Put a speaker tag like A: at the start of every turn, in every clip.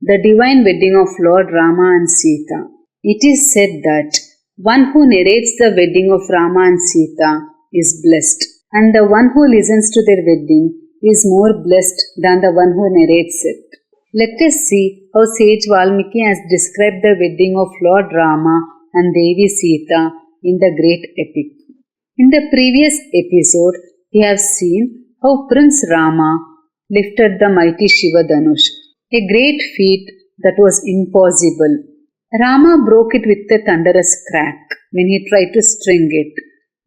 A: the divine wedding of Lord Rama and Sita. It is said that one who narrates the wedding of Rama and Sita is blessed, and the one who listens to their wedding is more blessed than the one who narrates it. Let us see how Sage Valmiki has described the wedding of Lord Rama and Devi Sita in the great epic. In the previous episode, we have seen how Prince Rama lifted the mighty Shiva Dhanush, a great feat that was impossible. Rama broke it with a thunderous crack when he tried to string it.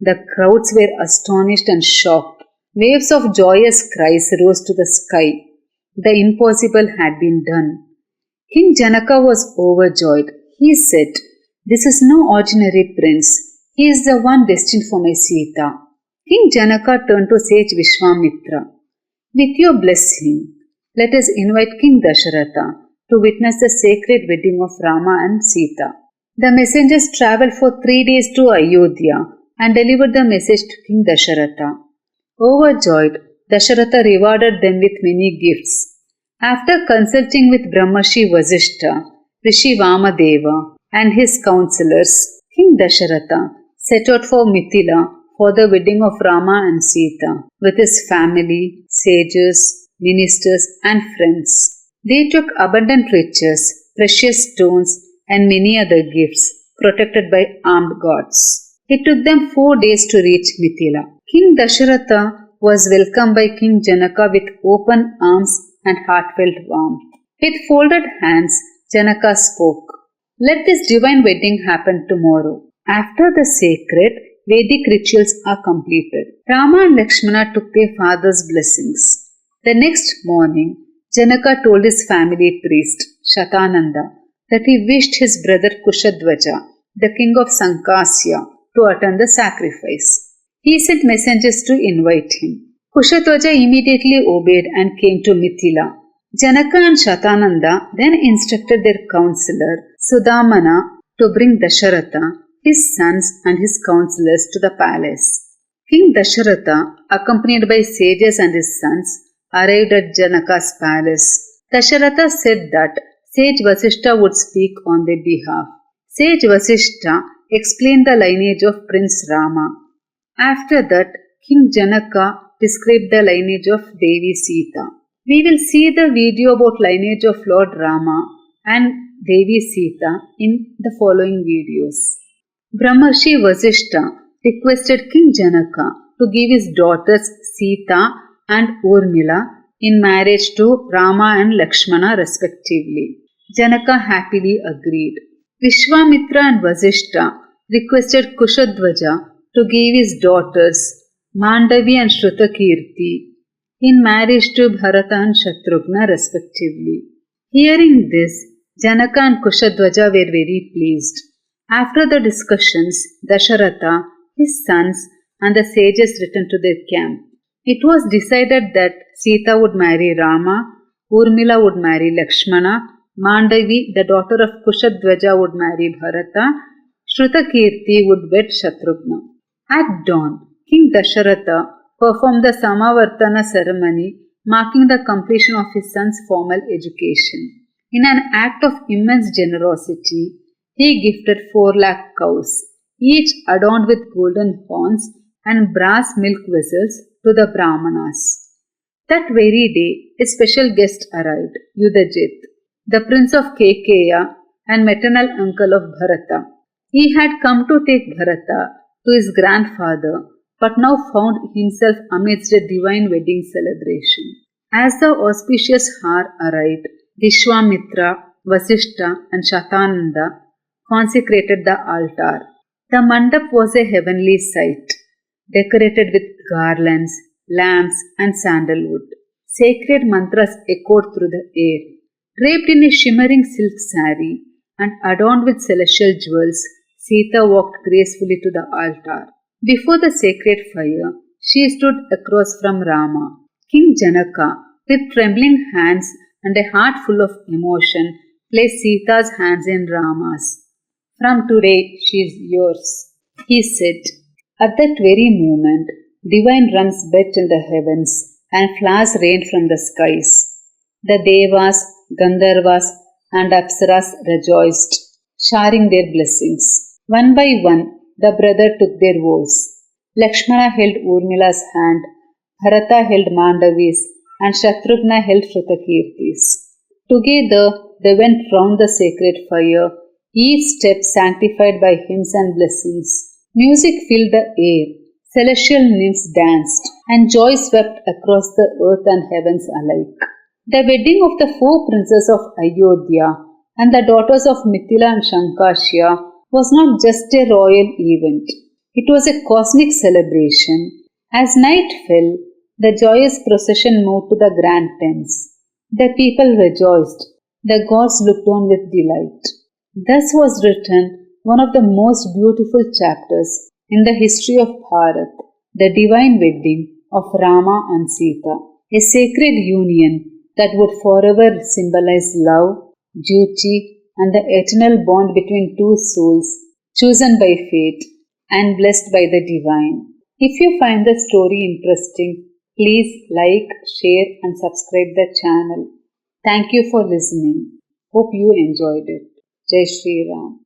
A: The crowds were astonished and shocked. Waves of joyous cries rose to the sky. The impossible had been done. King Janaka was overjoyed. He said, "This is no ordinary prince. He is the one destined for my Sita." King Janaka turned to Sage Vishwamitra. "With your blessing, let us invite King Dasharatha to witness the sacred wedding of Rama and Sita." The messengers travelled for 3 days to Ayodhya and delivered the message to King Dasharatha. Overjoyed, Dasharatha rewarded them with many gifts. After consulting with Brahmarshi Vasishta, Rishi Vamadeva, and his counsellors, King Dasharatha set out for Mithila for the wedding of Rama and Sita with his family, sages, ministers, and friends. They took abundant riches, precious stones, and many other gifts protected by armed guards. It took them 4 days to reach Mithila. King Dasharatha was welcomed by King Janaka with open arms and heartfelt warmth. With folded hands, Janaka spoke, "Let this divine wedding happen tomorrow." After the sacred Vedic rituals are completed, Rama and Lakshmana took their father's blessings. The next morning, Janaka told his family priest, Shatananda, that he wished his brother Kushadvaja, the king of Sankasya, to attend the sacrifice. He sent messengers to invite him. Kushadvaja immediately obeyed and came to Mithila. Janaka and Shatananda then instructed their counsellor Sudamana to bring Dasharatha, his sons and his counsellors to the palace. King Dasharatha, accompanied by sages and his sons, arrived at Janaka's palace. Dasharatha said that Sage Vasishta would speak on their behalf. Sage Vasishta explained the lineage of Prince Rama. After that, King Janaka described the lineage of Devi Sita. We will see the video about lineage of Lord Rama and Devi Sita in the following videos. Brahmarshi Vasishta requested King Janaka to give his daughters Sita and Urmila in marriage to Rama and Lakshmana respectively. Janaka happily agreed. Vishwamitra and Vasishta requested Kushadvaja to give his daughters Mandavi and Shrutakirti in marriage to Bharata and Shatrughna respectively. Hearing this, Janaka and Kushadvaja were very pleased. After the discussions, Dasharatha, his sons, and the sages returned to their camp. It was decided that Sita would marry Rama, Urmila would marry Lakshmana, Mandavi, the daughter of Kushadvaja, would marry Bharata, Shrutakirti would wed Shatrughna. At dawn, King Dasharatha performed the Samavartana ceremony, marking the completion of his son's formal education. In an act of immense generosity, he gifted 4 lakh cows, each adorned with golden horns and brass milk vessels, to the Brahmanas. That very day, a special guest arrived, Yudhajit, the prince of Kekeya and maternal uncle of Bharata. He had come to take Bharata to his grandfather, but now found himself amidst a divine wedding celebration. As the auspicious hour arrived, Vishwamitra, Vasishta and Shatananda consecrated the altar. The mandap was a heavenly sight, decorated with garlands, lamps and sandalwood. Sacred mantras echoed through the air. Draped in a shimmering silk saree and adorned with celestial jewels, Sita walked gracefully to the altar. Before the sacred fire, she stood across from Rama. King Janaka, with trembling hands and a heart full of emotion, placed Sita's hands in Rama's. "From today, she is yours," he said. At that very moment, divine drums beat in the heavens and flowers rained from the skies. The Devas, Gandharvas and Apsaras rejoiced, sharing their blessings. One by one, the brother took their vows. Lakshmana held Urmila's hand, Bharata held Mandavi's, and Shatrughna held Shrutakirti's. Together, they went round the sacred fire, each step sanctified by hymns and blessings. Music filled the air, celestial nymphs danced, and joy swept across the earth and heavens alike. The wedding of the four princes of Ayodhya and the daughters of Mithila and Shankashya was not just a royal event. It was a cosmic celebration. As night fell, the joyous procession moved to the grand tents. The people rejoiced. The gods looked on with delight. Thus was written one of the most beautiful chapters in the history of Bharat, the divine wedding of Rama and Sita, a sacred union that would forever symbolize love, duty, and the eternal bond between two souls chosen by fate and blessed by the divine. If you find the story interesting, please like, share, and subscribe the channel. Thank you for listening. Hope you enjoyed it. Jai Shri Ram.